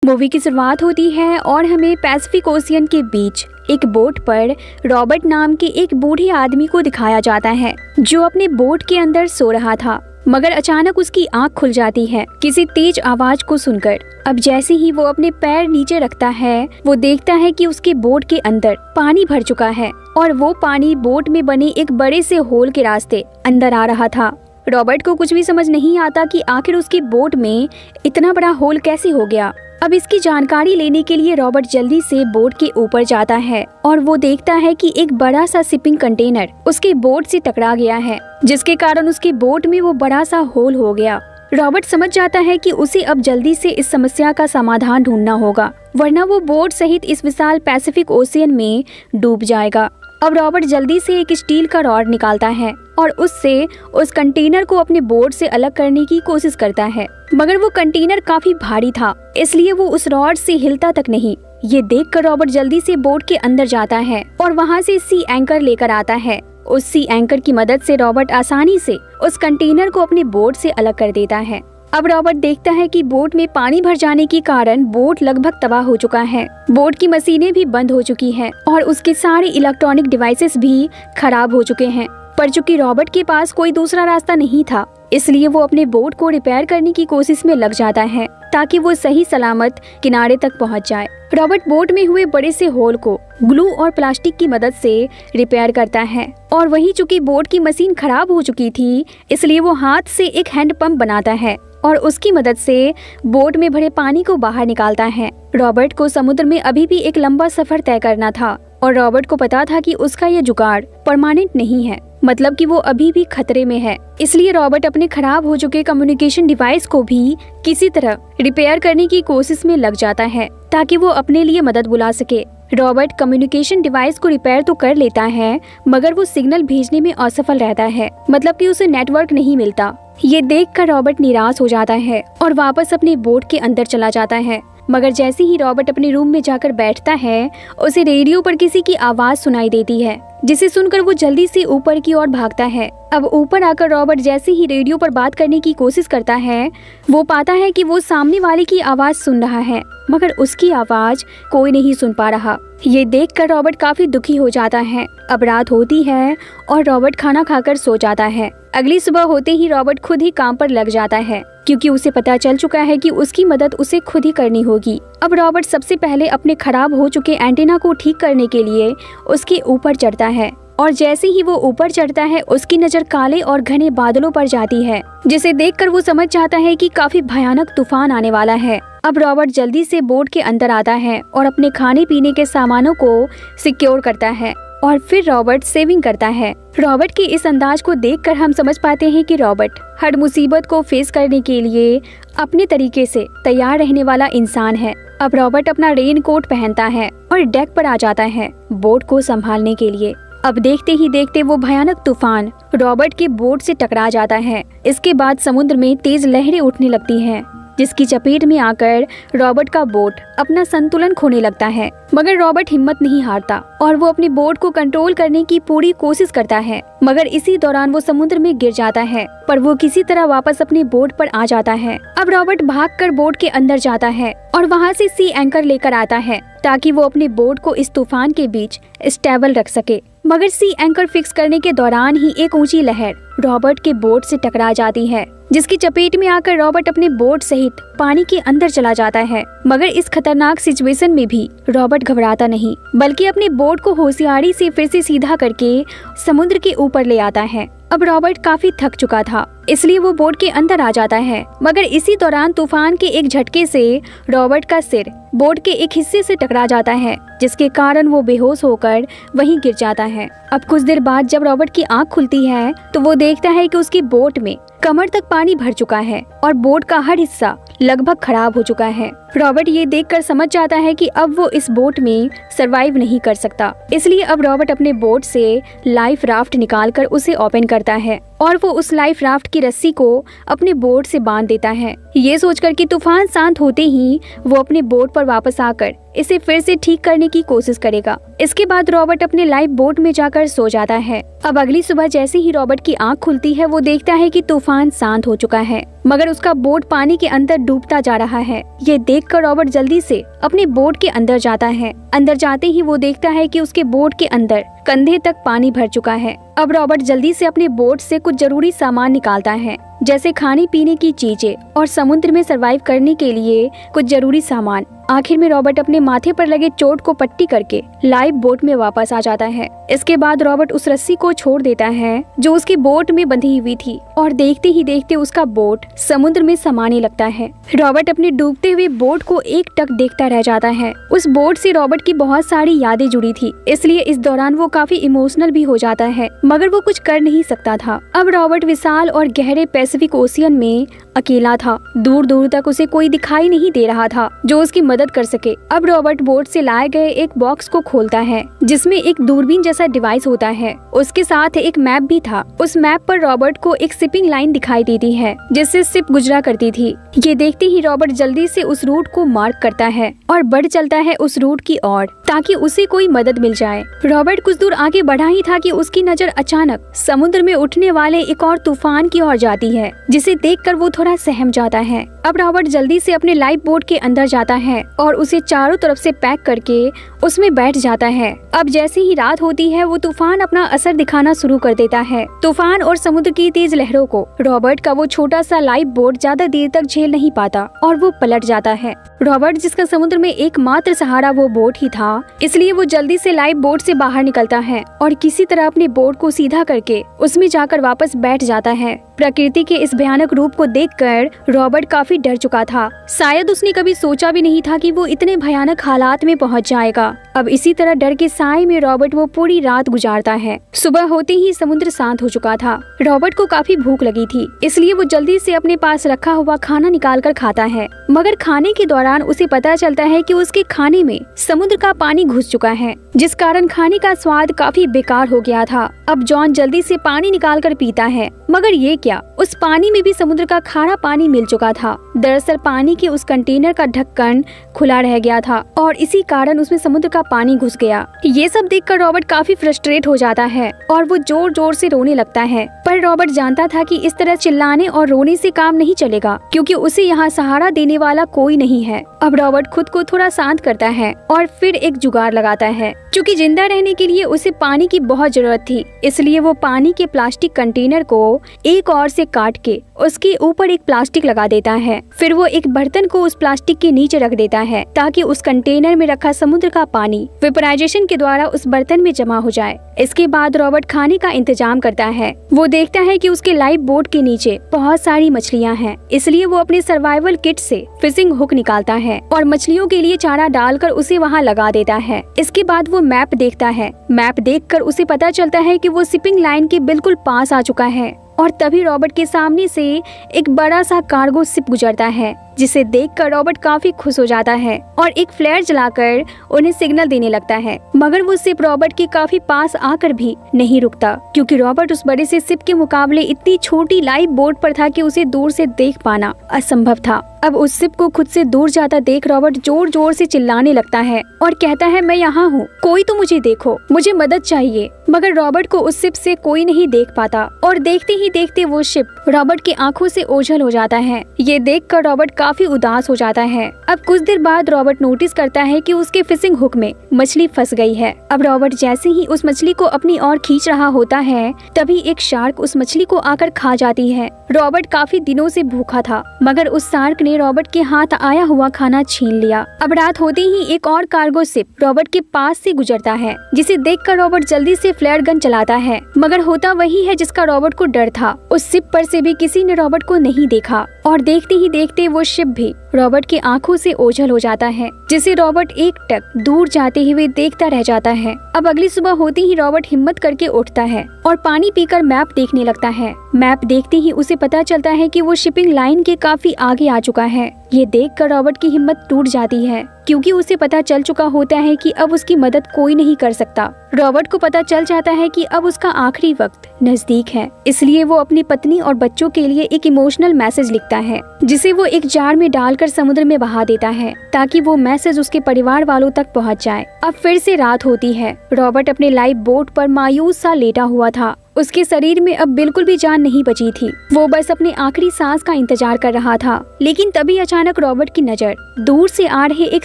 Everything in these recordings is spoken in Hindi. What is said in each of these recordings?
मूवी की शुरुआत होती है और हमें पैसिफिक ओशियन के बीच एक बोट पर रॉबर्ट नाम के एक बूढ़े आदमी को दिखाया जाता है जो अपने बोट के अंदर सो रहा था। मगर अचानक उसकी आंख खुल जाती है किसी तेज आवाज को सुनकर। अब जैसे ही वो अपने पैर नीचे रखता है वो देखता है कि उसके बोट के अंदर पानी भर चुका है और वो पानी बोट में बने एक बड़े से होल के रास्ते अंदर आ रहा था। रॉबर्ट को कुछ भी समझ नहीं आता कि आखिर उसकी बोट में इतना बड़ा होल कैसे हो गया। अब इसकी जानकारी लेने के लिए रॉबर्ट जल्दी से बोट के ऊपर जाता है और वो देखता है कि एक बड़ा सा शिपिंग कंटेनर उसके बोट से टकरा गया है, जिसके कारण उसकी बोट में वो बड़ा सा होल हो गया। रॉबर्ट समझ जाता है कि उसे अब जल्दी से इस समस्या का समाधान ढूंढना होगा, वरना वो बोट सहित इस विशाल पैसिफिक ओशियन में डूब जाएगा। अब रॉबर्ट जल्दी से एक स्टील का रॉड निकालता है और उससे उस कंटेनर को अपने बोट से अलग करने की कोशिश करता है, मगर वो कंटेनर काफी भारी था, इसलिए वो उस रॉड से हिलता तक नहीं। ये देखकर रॉबर्ट जल्दी से बोट के अंदर जाता है और वहाँ से सी एंकर लेकर आता है। उस सी एंकर की मदद से रॉबर्ट आसानी से उस कंटेनर को अपने बोट से अलग कर देता है। अब रॉबर्ट देखता है कि बोट में पानी भर जाने के कारण बोट लगभग तबाह हो चुका है। बोट की मशीनें भी बंद हो चुकी हैं और उसके सारे इलेक्ट्रॉनिक डिवाइसेस भी खराब हो चुके हैं। पर चूंकि रॉबर्ट के पास कोई दूसरा रास्ता नहीं था, इसलिए वो अपने बोट को रिपेयर करने की कोशिश में लग जाता है ताकि वो सही सलामत किनारे तक पहुंच जाए। रॉबर्ट बोट में हुए बड़े से होल को ग्लू और प्लास्टिक की मदद से रिपेयर करता है और वहीं चूंकि बोट की मशीन खराब हो चुकी थी, इसलिए वो हाथ से एक हैंड पंप बनाता है और उसकी मदद से बोट में भरे पानी को बाहर निकालता है। रॉबर्ट को समुद्र में अभी भी एक लंबा सफर तय करना था और रॉबर्ट को पता था कि उसका ये जुगाड़ परमानेंट नहीं है, मतलब कि वो अभी भी खतरे में है। इसलिए रॉबर्ट अपने खराब हो चुके कम्युनिकेशन डिवाइस को भी किसी तरह रिपेयर करने की कोशिश में लग जाता है ताकि वो अपने लिए मदद बुला सके। रॉबर्ट कम्युनिकेशन डिवाइस को रिपेयर तो कर लेता है, मगर वो सिग्नल भेजने में असफल रहता है, मतलब कि उसे नेटवर्क नहीं मिलता। ये देखकर रॉबर्ट निराश हो जाता है और वापस अपने बोट के अंदर चला जाता है। मगर जैसे ही रॉबर्ट अपने रूम में जाकर बैठता है, उसे रेडियो पर किसी की आवाज सुनाई देती है, जिसे सुनकर वो जल्दी से ऊपर की ओर भागता है। अब ऊपर आकर रॉबर्ट जैसे ही रेडियो पर बात करने की कोशिश करता है, वो पाता है कि वो सामने वाले की आवाज सुन रहा है, मगर उसकी आवाज कोई नहीं सुन पा रहा। ये देखकर रॉबर्ट काफी दुखी हो जाता है। अब रात होती है और रॉबर्ट खाना खाकर सो जाता है। अगली सुबह होते ही रॉबर्ट खुद ही काम पर लग जाता है, क्योंकि उसे पता चल चुका है कि उसकी मदद उसे खुद ही करनी होगी। अब रॉबर्ट सबसे पहले अपने खराब हो चुके एंटीना को ठीक करने के लिए उसके ऊपर चढ़ता है और जैसे ही वो ऊपर चढ़ता है, उसकी नजर काले और घने बादलों पर जाती है, जिसे देखकर वो समझ जाता है कि काफी भयानक तूफान आने वाला है। अब रॉबर्ट जल्दी से बोट के अंदर आता है और अपने खाने पीने के सामानों को सिक्योर करता है और फिर रॉबर्ट सेविंग करता है। रॉबर्ट के इस अंदाज को देखकर हम समझ पाते हैं कि रॉबर्ट हर मुसीबत को फेस करने के लिए अपने तरीके से तैयार रहने वाला इंसान है। अब रॉबर्ट अपना रेन कोट पहनता है और डेक पर आ जाता है बोट को संभालने के लिए। अब देखते ही देखते वो भयानक तूफान रॉबर्ट के बोट से टकरा जाता है। इसके बाद समुद्र में तेज लहरें उठने लगती हैं, जिसकी चपेट में आकर रॉबर्ट का बोट अपना संतुलन खोने लगता है। मगर रॉबर्ट हिम्मत नहीं हारता और वो अपनी बोट को कंट्रोल करने की पूरी कोशिश करता है, मगर इसी दौरान वो समुद्र में गिर जाता है, पर वो किसी तरह वापस अपनी बोट पर आ जाता है। अब रॉबर्ट भागकर बोट के अंदर जाता है और वहाँ से सी एंकर लेकर आता है ताकि वो अपनी बोट को इस तूफान के बीच स्टेबल रख सके। मगर सी एंकर फिक्स करने के दौरान ही एक ऊंची लहर रॉबर्ट के बोट से टकरा जाती है, जिसकी चपेट में आकर रॉबर्ट अपने बोट सहित पानी के अंदर चला जाता है। मगर इस खतरनाक सिचुएशन में भी रॉबर्ट घबराता नहीं, बल्कि अपने बोट को होशियारी से फिर से सीधा करके समुद्र के ऊपर ले आता है। अब रॉबर्ट काफी थक चुका था, इसलिए वो बोट के अंदर आ जाता है, मगर इसी दौरान तूफान के एक झटके से रॉबर्ट का सिर बोट के एक हिस्से से टकरा जाता है, जिसके कारण वो बेहोश होकर वहीं गिर जाता है। अब कुछ देर बाद जब रॉबर्ट की आंख खुलती है तो वो देखता है कि उसकी बोट में कमर तक पानी भर चुका है और बोट का हर हिस्सा लगभग खराब हो चुका है। रॉबर्ट ये देखकर समझ जाता है कि अब वो इस बोट में सरवाइव नहीं कर सकता, इसलिए अब रॉबर्ट अपने बोट से लाइफ राफ्ट निकालकर उसे ओपन करता है और वो उस लाइफ राफ्ट की रस्सी को अपने बोट से बांध देता है। ये सोचकर कि तूफान शांत होते ही वो अपने बोट पर वापस आकर इसे फिर से ठीक करने की कोशिश करेगा। इसके बाद रॉबर्ट अपने लाइफ बोट में जाकर सो जाता है। अब अगली सुबह जैसे ही रॉबर्ट की आंख खुलती है वो देखता है कि तूफान शांत हो चुका है, मगर उसका बोट पानी के अंदर डूबता जा रहा है। ये देखकर रॉबर्ट जल्दी से अपने बोट के अंदर जाता है। अंदर जाते ही वो देखता है कि उसके बोट के अंदर कंधे तक पानी भर चुका है। अब रॉबर्ट जल्दी से अपने बोट से कुछ जरूरी सामान निकालता है, जैसे खाने पीने की चीजें और समुद्र में सरवाइव करने के लिए कुछ जरूरी सामान। आखिर में रॉबर्ट अपने माथे पर लगे चोट को पट्टी करके लाइफ बोट में वापस आ जाता है। इसके बाद रॉबर्ट उस रस्सी को छोड़ देता है जो उसकी बोट में बंधी हुई थी, और देखते ही देखते उसका बोट समुद्र में समाने लगता है। रॉबर्ट अपने डूबते हुए बोट को एक टक देखता रह जाता है। उस बोट से रॉबर्ट की बहुत सारी यादें जुड़ी थी, इसलिए इस दौरान वो काफी इमोशनल भी हो जाता है, मगर वो कुछ कर नहीं सकता था। अब रॉबर्ट विशाल और गहरे पैसिफिक ओशियन में अकेला था। दूर दूर तक उसे कोई दिखाई नहीं दे रहा था जो उसकी मदद कर सके। अब रॉबर्ट बोट से लाए गए एक बॉक्स को खोलता है जिसमें एक दूरबीन जैसा डिवाइस होता है। उसके साथ एक मैप भी था। उस मैप पर रॉबर्ट को एक शिपिंग लाइन दिखाई देती है जिससे शिप गुजरा करती थी। ये देखते ही रॉबर्ट जल्दी से उस रूट को मार्क करता है और बढ़ चलता है उस रूट की ओर ताकि उसे कोई मदद मिल जाए। रॉबर्ट कुछ दूर आगे बढ़ा ही था कि उसकी नजर अचानक समुद्र में उठने वाले एक और तूफान की ओर जाती है, जिसे देखकर वो थोड़ा सहम जाता है। अब रॉबर्ट जल्दी से अपने लाइफ बोट के अंदर जाता है और उसे चारों तरफ से पैक करके उसमें बैठ जाता है। अब जैसे ही रात होती है वो तूफान अपना असर दिखाना शुरू कर देता है। तूफान और समुद्र की तेज लहरों को रॉबर्ट का वो छोटा सा लाइफ बोट ज्यादा देर तक झेल नहीं पाता और वो पलट जाता है। रॉबर्ट, जिसका समुद्र में एकमात्र सहारा वो बोट ही था, इसलिए वो जल्दी से लाइफ बोट से बाहर निकलता है और किसी तरह अपने बोट को सीधा करके उसमें जाकर वापस बैठ जाता है। प्रकृति के इस भयानक रूप को देखकर रॉबर्ट काफी डर चुका था। शायद उसने कभी सोचा भी नहीं था कि वो इतने भयानक हालात में पहुंच जाएगा। अब इसी तरह डर के साए में रॉबर्ट वो पूरी रात गुजारता है। सुबह होते ही समुद्र शांत हो चुका था। रॉबर्ट को काफी भूख लगी थी, इसलिए वो जल्दी से अपने पास रखा हुआ खाना निकाल कर खाता है, मगर खाने के दौरान उसे पता चलता है कि उसके खाने में समुद्र का पानी घुस चुका है, जिस कारण खाने का स्वाद काफी बेकार हो गया था। अब जॉन जल्दी से पानी निकाल कर पीता है, मगर ये क्या, उस पानी में भी समुद्र का खारा पानी मिल चुका था। दरअसल पानी के उस कंटेनर का ढक्कन खुला रह गया था और इसी कारण उसमें समुद्र का पानी घुस गया। ये सब देखकर रॉबर्ट काफी फ्रस्ट्रेट हो जाता है और वो जोर जोर से रोने लगता है। पर रॉबर्ट जानता था कि इस तरह चिल्लाने और रोने से काम नहीं चलेगा, क्योंकि उसे यहाँ सहारा देने वाला कोई नहीं है। अब रॉबर्ट खुद को थोड़ा शांत करता है और फिर एक जुगाड़ लगाता है। क्योंकि जिंदा रहने के लिए उसे पानी की बहुत जरूरत थी, इसलिए वो पानी के प्लास्टिक कंटेनर को एक ओर से काट के उसके ऊपर एक प्लास्टिक लगा देता है। फिर वो एक बर्तन को उस प्लास्टिक के नीचे रख देता है ताकि उस कंटेनर में रखा समुद्र का पानी वेपराइजेशन के द्वारा उस बर्तन में जमा हो जाए। इसके बाद रॉबर्ट खाने का इंतजाम करता है। वो देखता है कि उसके लाइफ बोट के नीचे बहुत सारी मछलियाँ हैं, इसलिए वो अपने सर्वाइवल किट से फिशिंग हुक निकालता है और मछलियों के लिए चारा डालकर उसे वहाँ लगा देता है। इसके बाद वो मैप देखता है। मैप देखकर उसे पता चलता है कि वो शिपिंग लाइन के बिल्कुल पास आ चुका है और तभी रॉबर्ट के सामने से एक बड़ा सा कार्गो शिप गुजरता है, जिसे देखकर रॉबर्ट काफी खुश हो जाता है और एक फ्लेयर जलाकर उन्हें सिग्नल देने लगता है। मगर वो शिप रॉबर्ट के काफी पास आकर भी नहीं रुकता, क्योंकि रॉबर्ट उस बड़े से शिप के मुकाबले इतनी छोटी लाइफ बोट पर था कि उसे दूर से देख पाना असंभव था। अब उस शिप को खुद से दूर जाता देख रॉबर्ट जोर जोर से चिल्लाने लगता है और कहता है, मैं यहाँ हूँ, कोई तो मुझे देखो, मुझे मदद चाहिए। मगर रॉबर्ट को उस शिप से कोई नहीं देख पाता और देखते ही देखते वो शिप रॉबर्ट की आंखों से ओझल हो जाता है। ये देखकर रॉबर्ट काफी उदास हो जाता है। अब कुछ देर बाद रॉबर्ट नोटिस करता है कि उसके फिशिंग हुक में मछली फंस गई है। अब रॉबर्ट जैसे ही उस मछली को अपनी ओर खींच रहा होता है, तभी एक शार्क उस मछली को आकर खा जाती है। रॉबर्ट काफी दिनों से भूखा था, मगर उस शार्क ने रॉबर्ट के हाथ आया हुआ खाना छीन लिया। अब रात होते ही एक और कार्गो शिप रॉबर्ट के पास से गुजरता है, जिसे देखकर रॉबर्ट जल्दी से फ्लेयर गन चलाता है, मगर होता वही है जिसका रॉबर्ट को डर था। उस शिप पर से भी किसी ने रॉबर्ट को नहीं देखा और देखते ही देखते वो शिप भी रॉबर्ट की आंखों से ओझल हो जाता है, जिसे रॉबर्ट एक टक दूर जाते हुए देखता रह जाता है। अब अगली सुबह होते ही रॉबर्ट हिम्मत करके उठता है और पानी पीकर मैप देखने लगता है। मैप देखते ही उसे पता चलता है कि वो शिपिंग लाइन के काफी आगे आ चुका है। ये देखकर रॉबर्ट की हिम्मत टूट जाती है, क्योंकि उसे पता चल चुका होता है कि अब उसकी मदद कोई नहीं कर सकता। रॉबर्ट को पता चल जाता है कि अब उसका आखिरी वक्त नजदीक है, इसलिए वो अपनी पत्नी और बच्चों के लिए एक इमोशनल मैसेज लिखता है, जिसे वो एक जार में डालकर समुद्र में बहा देता है, ताकि वो मैसेज उसके परिवार वालों तक पहुंच जाए। अब फिर से रात होती है। रॉबर्ट अपने लाइफ बोट पर मायूस सा लेटा हुआ था। उसके शरीर में अब बिल्कुल भी जान नहीं बची थी। वो बस अपने आखिरी सांस का इंतजार कर रहा था। लेकिन तभी अचानक रॉबर्ट की नजर दूर से आ रहे एक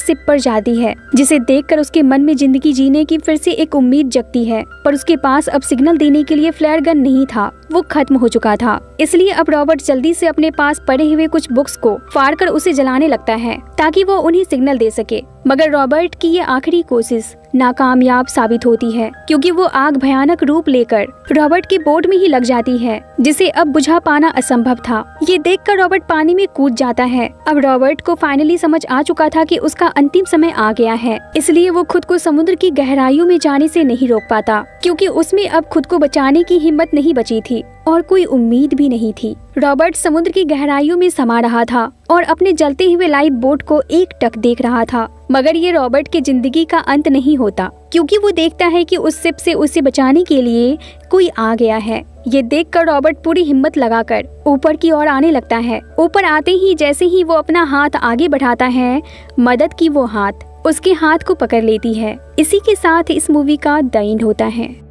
शिप पर जाती है, जिसे देखकर उसके मन में जिंदगी जीने की फिर से एक उम्मीद जगती है। पर उसके पास अब सिग्नल देने के लिए फ्लेयर गन नहीं था, वो खत्म हो चुका था। इसलिए अब रॉबर्ट जल्दी से अपने पास पड़े हुए कुछ बुक्स को फाड़कर उसे जलाने लगता है, ताकि वो उन्हें सिग्नल दे सके। मगर रॉबर्ट की ये आखिरी कोशिश नाकामयाब साबित होती है, क्योंकि वो आग भयानक रूप लेकर रॉबर्ट की बोट में ही लग जाती है, जिसे अब बुझा पाना असंभव था। ये देखकर रॉबर्ट पानी में कूद जाता है। अब रॉबर्ट को फाइनली समझ आ चुका था कि उसका अंतिम समय आ गया है, इसलिए वो खुद को समुद्र की गहराइयों में जाने से नहीं रोक पाता, क्योंकि उसमें अब खुद को बचाने की हिम्मत नहीं बची थी और कोई उम्मीद भी नहीं थी। रॉबर्ट समुद्र की गहराइयों में समा रहा था और अपने जलते हुए लाइफ बोट को एक टक देख रहा था। मगर ये रॉबर्ट की जिंदगी का अंत नहीं होता, क्योंकि वो देखता है कि उस शिप से उसे बचाने के लिए कोई आ गया है। ये देखकर रॉबर्ट पूरी हिम्मत लगाकर ऊपर की ओर आने लगता है। ऊपर आते ही जैसे ही वो अपना हाथ आगे बढ़ाता है, मदद की वो हाथ उसके हाथ को पकड़ लेती है। इसी के साथ इस मूवी का द एंड होता है।